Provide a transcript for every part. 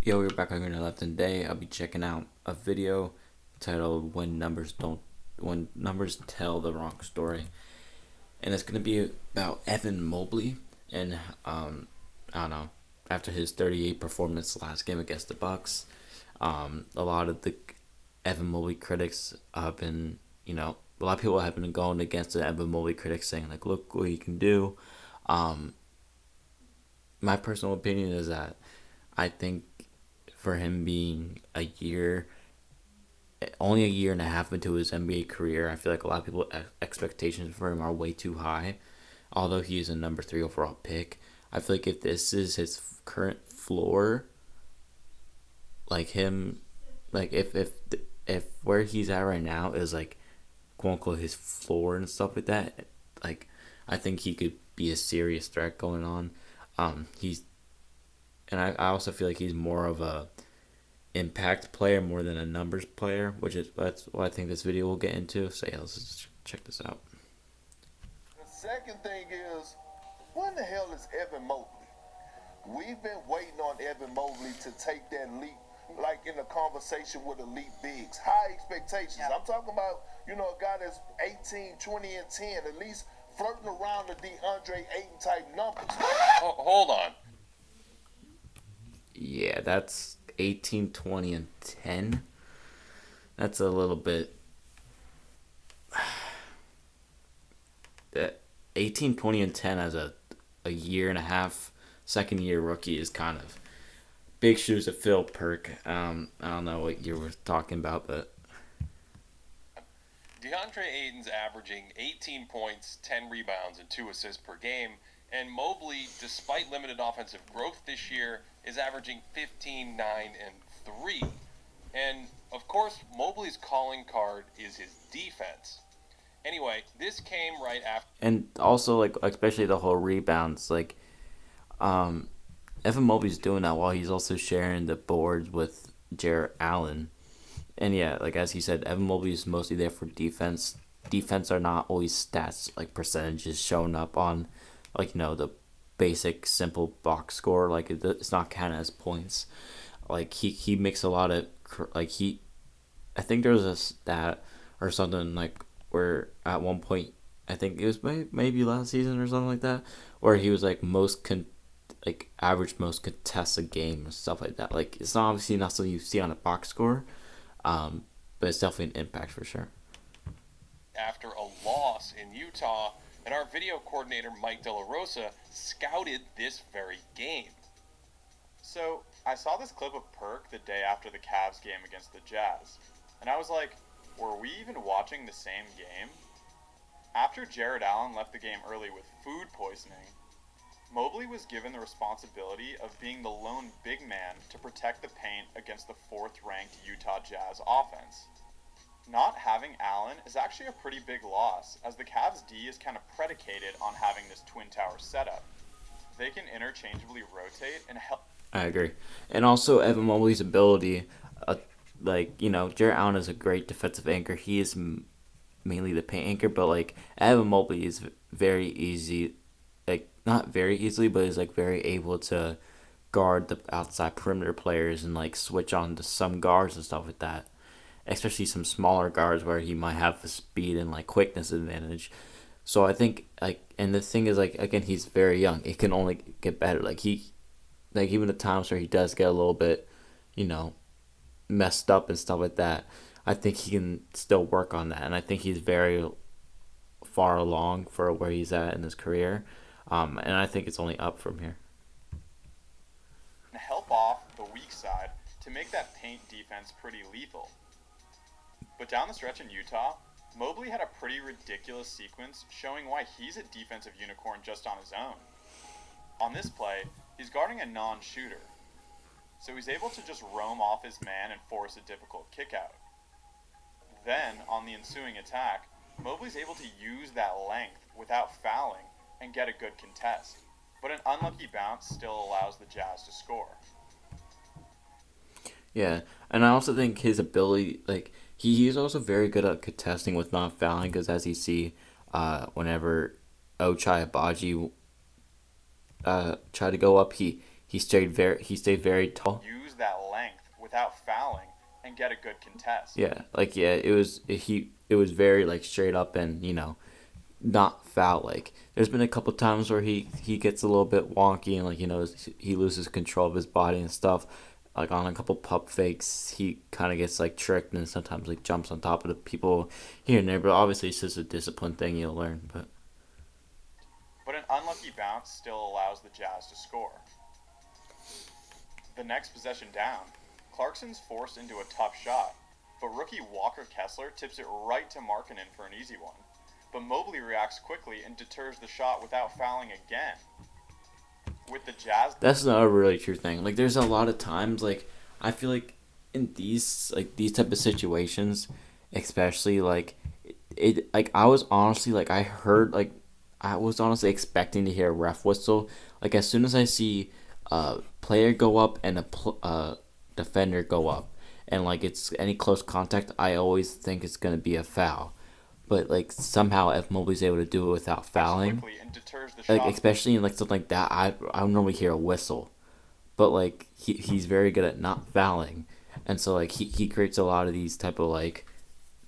Yo, we're back on your left, and today I'll be checking out a video titled When Numbers Tell the Wrong Story," and it's gonna be about Evan Mobley and I don't know, after his 38 performance last game against the Bucks. A lot of the Evan Mobley critics have been, a lot of people have been going against the Evan Mobley critics, saying like, look what he can do. Um, my personal opinion is that I think for him being only a year and a half into his NBA career, I feel like a lot of people expectations for him are way too high. Although he is a number 3 overall pick, I feel like if this is his current floor, like him, like if where he's at right now is like quote unquote his floor and stuff like that, like I think he could be a serious threat going on. He's and I also feel like he's more of a impact player more than a numbers player, that's what I think this video will get into. So yeah, let's just check this out. The second thing is, when the hell is Evan Mobley? We've been waiting on Evan Mobley to take that leap, like in a conversation with elite bigs. High expectations. I'm talking about, a guy that's 18, 20, and 10, at least flirting around the DeAndre Ayton type numbers. Hold on. Yeah, that's 18, 20, and 10. That's a little bit. That 18, 20, and 10 as a year and a half, second year rookie is kind of big shoes to fill, Perk. I don't know what you were talking about, but DeAndre Ayton's averaging 18 points, 10 rebounds, and 2 assists per game. And Mobley, despite limited offensive growth this year, is averaging 15, 9, and 3. And, of course, Mobley's calling card is his defense. Anyway, this came right after... And also, like, especially the whole rebounds, like, Evan Mobley's doing that while he's also sharing the boards with Jarrett Allen. And yeah, like as he said, Evan Mobley is mostly there for defense. Defense are not always stats, like percentages showing up on, like, the basic simple box score. Like it's not counted as points. Like he makes a lot of I think there was a stat or something like where at one point, I think it was maybe last season or something like that, where he was like average most contested game and stuff like that. Like it's not obviously not something you see on a box score, but it's definitely an impact for sure. After a loss in Utah, and our video coordinator Mike De La Rosa scouted this very game. So I saw this clip of Perk the day after the Cavs game against the Jazz, and I was like, were we even watching the same game? After Jarrett Allen left the game early with food poisoning, Mobley was given the responsibility of being the lone big man to protect the paint against the 4th-ranked Utah Jazz offense. Not having Allen is actually a pretty big loss, as the Cavs' D is kind of predicated on having this Twin Tower setup. They can interchangeably rotate and help. I agree. And also Evan Mobley's ability, Jarrett Allen is a great defensive anchor. He is mainly the paint anchor, but like Evan Mobley is very easy, like not very easily, but is like very able to guard the outside perimeter players and like switch on to some guards and stuff like that. Especially some smaller guards where he might have the speed and like quickness advantage. So I think and the thing is again, he's very young. It can only get better. Even the times where he does get a little bit, messed up and stuff like that, I think he can still work on that. And I think he's very far along for where he's at in his career. And I think it's only up from here. Help off the weak side to make that paint defense pretty lethal. But down the stretch in Utah, Mobley had a pretty ridiculous sequence showing why he's a defensive unicorn just on his own. On this play, he's guarding a non-shooter, so he's able to just roam off his man and force a difficult kickout. Then, on the ensuing attack, Mobley's able to use that length without fouling and get a good contest, but an unlucky bounce still allows the Jazz to score. Yeah, and I also think his ability, he's also very good at contesting with not fouling, because as you see, whenever Ochai Agbaji tried to go up, he he stayed very tall. Use that length without fouling and get a good contest. Yeah, it was very like straight up and not foul. Like there's been a couple times where he gets a little bit wonky and like he loses control of his body and stuff. Like on a couple pump fakes, he kind of gets like tricked and sometimes like jumps on top of the people here and there. But obviously, it's just a discipline thing you'll learn. But an unlucky bounce still allows the Jazz to score. The next possession down, Clarkson's forced into a tough shot, but rookie Walker Kessler tips it right to Markkanen for an easy one. But Mobley reacts quickly and deters the shot without fouling again. With the Jazz, that's not a really true thing. Like there's a lot of times like I feel like in these type of situations, especially like it like I was honestly like I was honestly expecting to hear a ref whistle. Like as soon as I see a player go up and a defender go up, and like it's any close contact, I always think it's gonna be a foul. But like somehow if Mobley's able to do it without fouling, like especially in like something like that, I don't normally hear a whistle. But like he's very good at not fouling, and so like he creates a lot of these type of like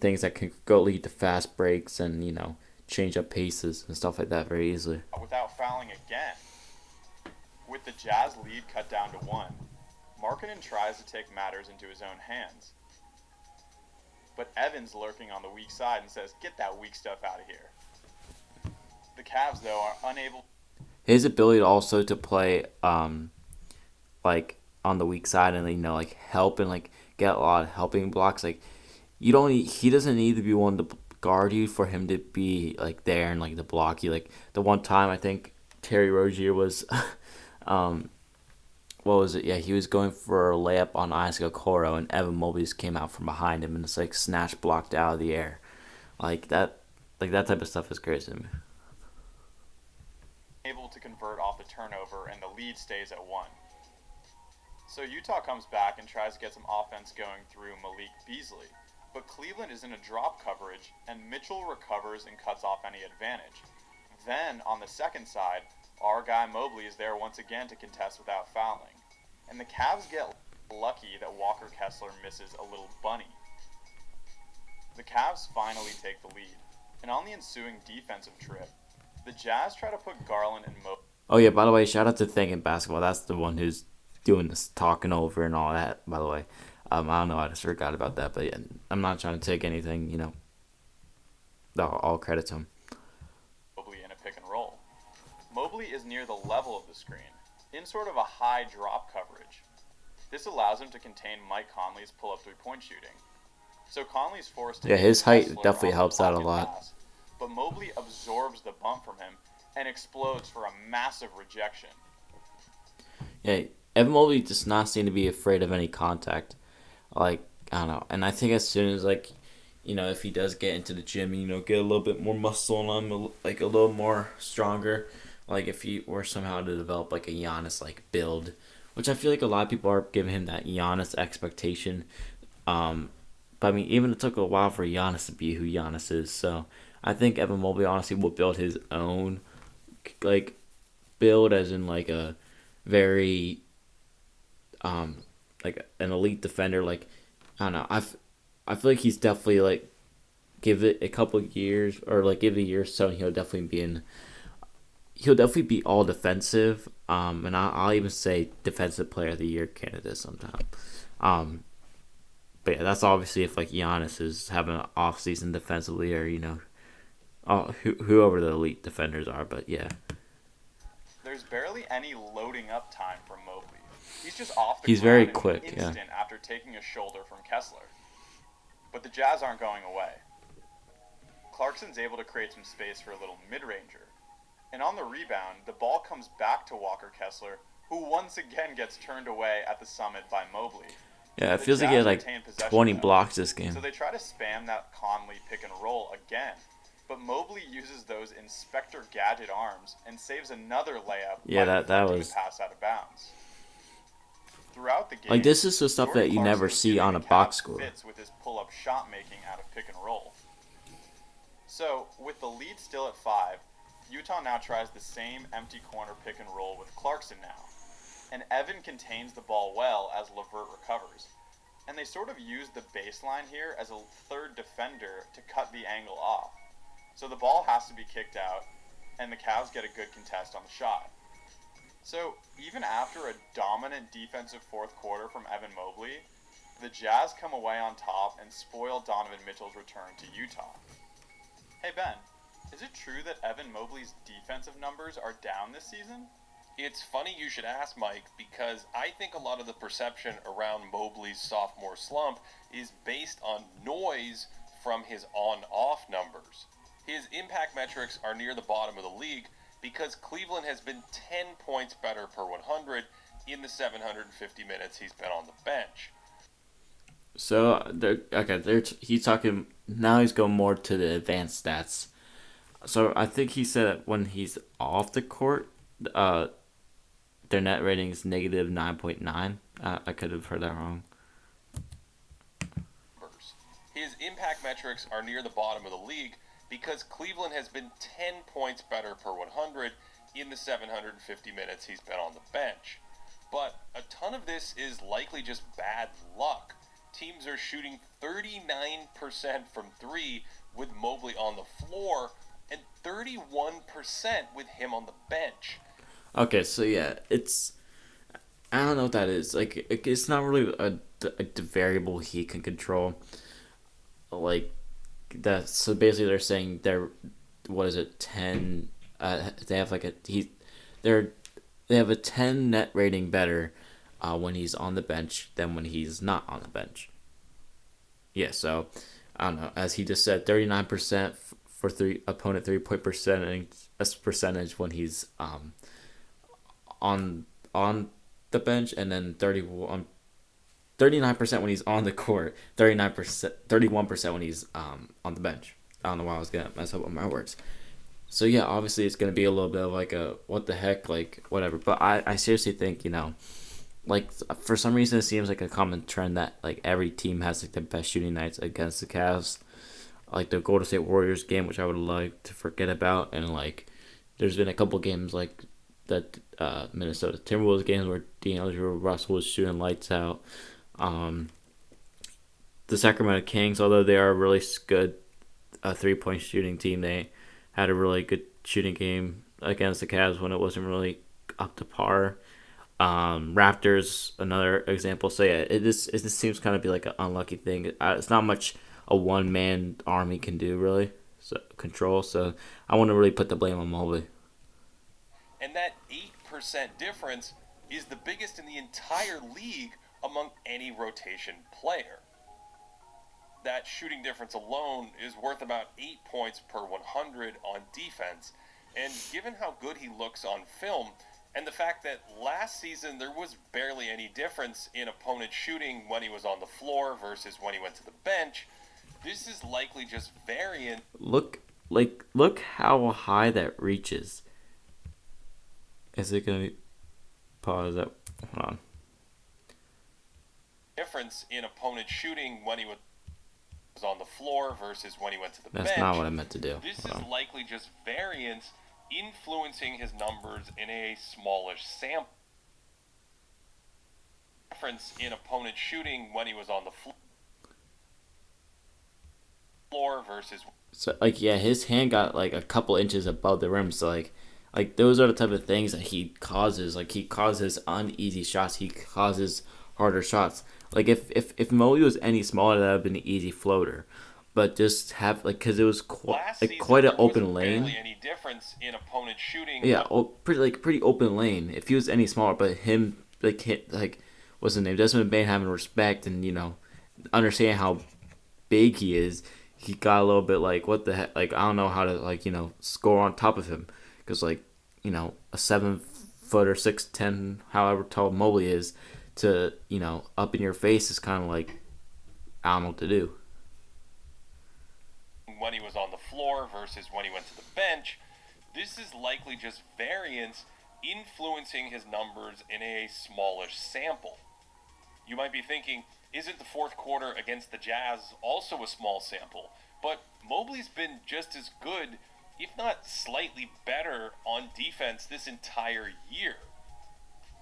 things that can go lead to fast breaks and change up paces and stuff like that very easily. Without fouling again. With the Jazz lead cut down to 1, Markkanen tries to take matters into his own hands. But Evans lurking on the weak side and says, "Get that weak stuff out of here." The Cavs, though, are unable. His ability also to play like on the weak side and like help and like get a lot of helping blocks. Like he doesn't need to be one to guard you for him to be like there and like to block you. Like the one time I think Terry Rozier was what was it? Yeah, he was going for a layup on Isaac Okoro, and Evan Mobley just came out from behind him and it's like snatch blocked out of the air. Like that type of stuff is crazy to me. Able to convert off the turnover, and the lead stays at 1. So Utah comes back and tries to get some offense going through Malik Beasley, but Cleveland is in a drop coverage, and Mitchell recovers and cuts off any advantage. Then, on the second side, our guy Mobley is there once again to contest without fouling. And the Cavs get lucky that Walker Kessler misses a little bunny. The Cavs finally take the lead. And on the ensuing defensive trip, the Jazz try to put Garland and Mobley. Oh yeah, by the way, shout out to Thing in basketball. That's the one who's doing this talking over and all that, by the way. I don't know, I just forgot about that, but yeah, I'm not trying to take anything, all credit to him. Mobley in a pick and roll. Mobley is near the level of the screen, in sort of a high drop coverage. This allows him to contain Mike Conley's pull-up three-point shooting. So Conley's forced to... Yeah, his height definitely helps out a lot. Pass, but Mobley absorbs the bump from him and explodes for a massive rejection. Yeah, Evan Mobley does not seem to be afraid of any contact. Like, I don't know. And I think as soon as, like, if he does get into the gym, get a little bit more muscle on him, like a little more stronger, like if he were somehow to develop like a Giannis like build, which I feel like a lot of people are giving him that Giannis expectation. But I mean, even it took a while for Giannis to be who Giannis is. So I think Evan Mobley honestly will build his own like build, as in like a very like an elite defender. Like I don't know, I feel like he's definitely like give it a couple of years or like give it a year or so, and he'll definitely be all defensive. And I'll even say defensive player of the year candidate sometime. But yeah, that's obviously if like Giannis is having an off season defensively, or whoever the elite defenders are. But yeah, there's barely any loading up time for Mobley. He's just off the he's ground very in quick. an instant after taking a shoulder from Kessler. But the Jazz aren't going away. Clarkson's able to create some space for a little mid-ranger. And on the rebound, the ball comes back to Walker Kessler, who once again gets turned away at the summit by Mobley. Yeah, it feels like he had like 20 blocks this game. So they try to spam that Conley pick and roll again. But Mobley uses those Inspector Gadget arms and saves another layup. Yeah, that was... pass out of bounds. Throughout the game, like this is the stuff that you never see on a box score. Fits with his pull-up shot making out of pick and roll. So, with the lead still at 5, Utah now tries the same empty corner pick and roll with Clarkson now. and Evan contains the ball well as LeVert recovers. And they sort of use the baseline here as a third defender to cut the angle off. So the ball has to be kicked out, and the Cavs get a good contest on the shot. So even after a dominant defensive fourth quarter from Evan Mobley, the Jazz come away on top and spoil Donovan Mitchell's return to Utah. Hey Ben, is it true that Evan Mobley's defensive numbers are down this season? It's funny you should ask, Mike, because I think a lot of the perception around Mobley's sophomore slump is based on noise from his on-off numbers. His impact metrics are near the bottom of the league because Cleveland has been 10 points better per 100 in the 750 minutes he's been on the bench. So he's talking now. He's going more to the advanced stats. So I think he said that when he's off the court, their net rating is negative 9.9. I could have heard that wrong. His impact metrics are near the bottom of the league because Cleveland has been 10 points better per 100 in the 750 minutes he's been on the bench. But a ton of this is likely just bad luck. Teams are shooting 39% from three with Mobley on the floor and 31% with him on the bench. Okay, so yeah, I don't know what that is. Like, it's not really a variable he can control. Like, that. So basically, they're saying what is it, 10? They have they have a 10 net rating better when he's on the bench than when he's not on the bench. Yeah, so I don't know. As he just said, 39% for opponent 3-point percentage when he's on the bench, and then 39% when he's on the court, 31% when he's on the bench. I don't know why I was gonna mess up with my words. So yeah, obviously it's gonna be a little bit of like a what the heck, like whatever. But I seriously think, like for some reason it seems like a common trend that like every team has like the best shooting nights against the Cavs. Like the Golden State Warriors game, which I would like to forget about, and like there's been a couple games like that Minnesota Timberwolves games where D'Angelo Russell was shooting lights out. The Sacramento Kings, although they are a really good 3-point shooting team, they had a really good shooting game against the Cavs when it wasn't really up to par. Raptors, another example. So yeah, it just seems kind of be like an unlucky thing. It's not much a one-man army can do really control. So I want to really put the blame on Mobley. And that 8% difference is the biggest in the entire league among any rotation player. That shooting difference alone is worth about 8 points per 100 on defense. And given how good he looks on film, and the fact that last season there was barely any difference in opponent shooting when he was on the floor versus when he went to the bench, this is likely just variant. Look how high that reaches. Is it gonna be pause that? Hold on. Difference in opponent shooting when he was on the floor versus when he went to the bench. That's not what I meant to do. This is likely just variance influencing his numbers in a smallish sample. Difference in opponent shooting when he was on the floor versus. So like yeah, his hand got like a couple inches above the rim. So like those are the type of things that he causes. Like he causes uneasy shots. He causes harder shots. Like if Mobley was any smaller, that would have been an easy floater. But just have because it was quite an open lane. Any difference in opponent shooting? Yeah, pretty open lane. If he was any smaller, but him what's his name? Desmond Bane having respect and understanding how big he is. He got a little bit like what the heck? Like I don't know how to score on top of him because a 7-footer 6'10", however tall Mobley is, to up in your face is kind of like I don't know what to do. When he was on the floor versus when he went to the bench, this is likely just variance influencing his numbers in a smallish sample. You might be thinking, isn't the fourth quarter against the Jazz also a small sample? But Mobley's been just as good, if not slightly better, on defense this entire year.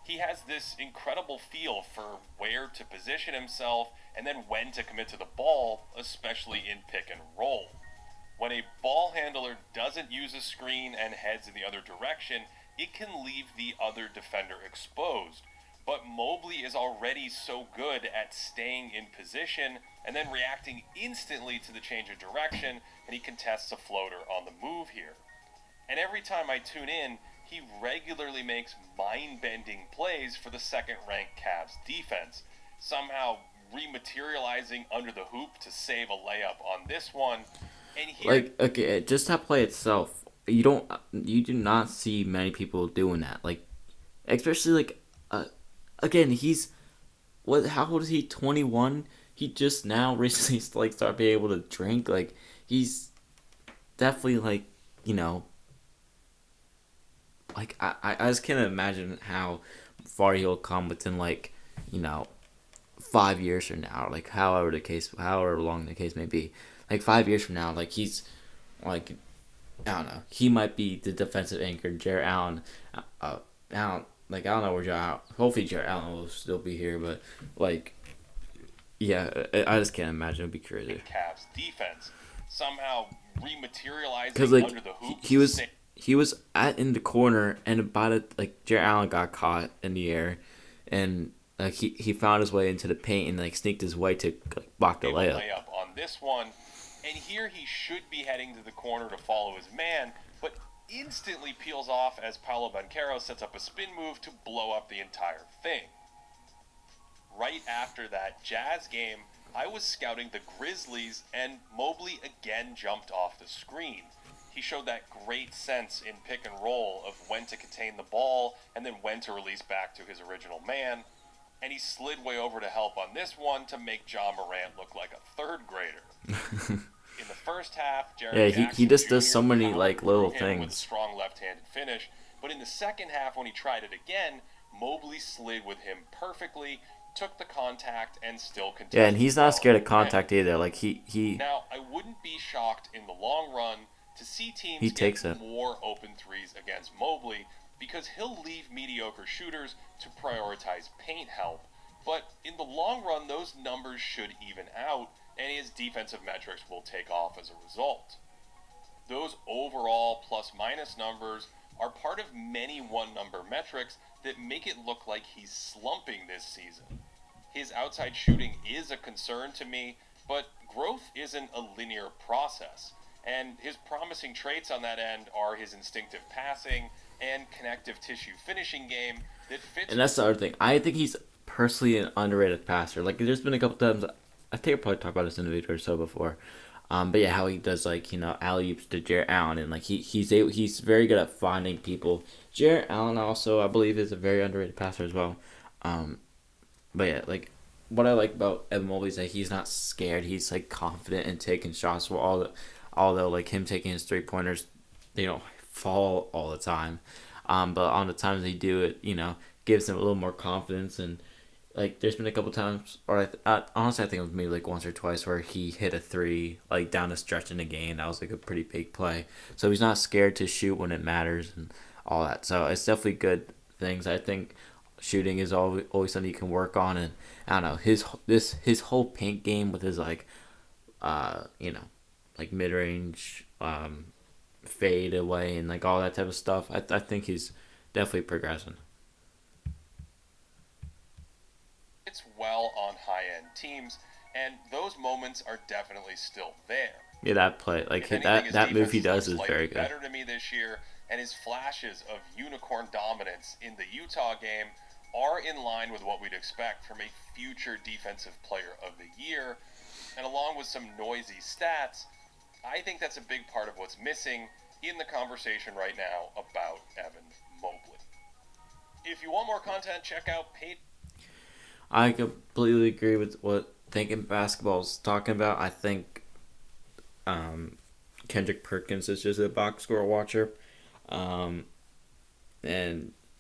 He has this incredible feel for where to position himself and then when to commit to the ball, especially in pick and roll. When a ball handler doesn't use a screen and heads in the other direction, it can leave the other defender exposed. But Mobley is already so good at staying in position and then reacting instantly to the change of direction, and he contests a floater on the move here. And every time I tune in, he regularly makes mind-bending plays for the second-ranked Cavs defense, somehow rematerializing under the hoop to save a layup on this one. And here, Like, okay, just that play itself, you do not see many people doing that. Like, especially like, again, how old is he? 21. He just now recently like started being able to drink. Like, he's definitely like, like I just can't imagine how far he'll come within like, 5 years from now, like however long the case may be. Like 5 years from now, like he's like, I don't know, he might be the defensive anchor. Jarrett Allen, I don't know where hopefully Jarrett Allen will still be here, but like, yeah, I just can't imagine. It'd be crazy. Cavs defense somehow rematerializing Because like under the hoop. he was in the corner, and about it, like Jarrett Allen got caught in the air, and like he found his way into the paint and like sneaked his way to like block the layup on this one. And here he should be heading to the corner to follow his man, but instantly peels off as Paolo Banchero sets up a spin move to blow up the entire thing. Right after that Jazz game, I was scouting the Grizzlies, and Mobley again jumped off the screen. He showed that great sense in pick and roll of when to contain the ball and then when to release back to his original man. And he slid way over to help on this one to make John Morant look like a third grader. In the first half, Jarrett he just does so Jr. many like little with a things. strong left-handed finish. But in the second half, when he tried it again, Mobley slid with him perfectly, took the contact, and still continued. Yeah, and he's not scared of contact either. Like he. Now, I wouldn't be shocked in the long run to see teams get more open threes against Mobley, because he'll leave mediocre shooters to prioritize paint help. But in the long run, those numbers should even out, and his defensive metrics will take off as a result. Those overall plus-minus numbers are part of many one-number metrics that make it look like he's slumping this season. His outside shooting is a concern to me, but growth isn't a linear process, and his promising traits on that end are his instinctive passing and connective tissue finishing game that fits. And that's the other thing. I think he's personally an underrated passer. Like, there's been a couple times, I think I probably talked about this in a video or so before. But yeah, how he does like, alley-oops to Jarrett Allen, and like he's very good at finding people. Jarrett Allen also, I believe, is a very underrated passer as well. But yeah, like what I like about Evan Mobley is that he's not scared. He's like confident in taking shots. Although like him taking his 3-pointers, they don't fall all the time. But on the times they do it, gives him a little more confidence. And like there's been a couple times, or honestly I think it was maybe like once or twice, where he hit a 3 like down the stretch in the game. That was like a pretty big play. So he's not scared to shoot when it matters and all that. So it's definitely good things. I think shooting is always something you can work on, and I don't know, his whole paint game with his like like mid-range fade away and like all that type of stuff. I think he's definitely progressing. It's well on high-end teams, and those moments are definitely still there. Yeah, that play, like that move he does is very good. Better to me this year, and his flashes of unicorn dominance in the Utah game are in line with what we'd expect from a future defensive player of the year. And along with some noisy stats, I think that's a big part of what's missing in the conversation right now about Evan Mobley. If you want more content, check out Pate. I completely agree with what Thinking Basketball is talking about. I think Kendrick Perkins is just a box score watcher. And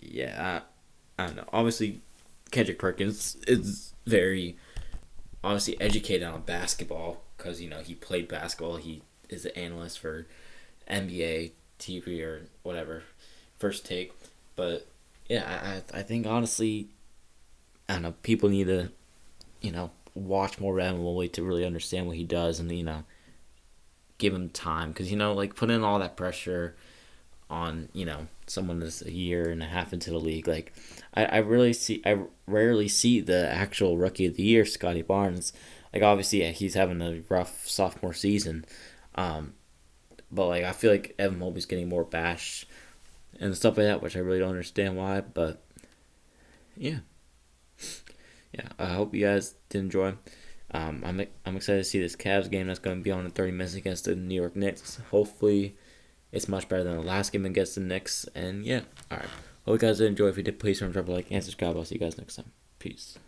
yeah, I don't know. Obviously, Kendrick Perkins is very obviously educated on basketball because, he played basketball. He is an analyst for NBA TV or whatever, First Take. But Yeah, I think honestly, I don't know, people need to, watch more of Evan Mobley to really understand what he does and, give him time. Because, like, putting all that pressure on, someone that's a year and a half into the league. Like, I rarely see the actual rookie of the year, Scotty Barnes. Like, obviously, yeah, he's having a rough sophomore season. But, like, I feel like Evan Mobley's getting more bashed and stuff like that, which I really don't understand why. But, yeah. Yeah, I hope you guys did enjoy. I'm excited to see this Cavs game that's going to be on in 30 minutes against the New York Knicks. Hopefully, it's much better than the last game against the Knicks. And yeah, all right. Hope you guys did enjoy. If you did, please remember to drop a like and subscribe. I'll see you guys next time. Peace.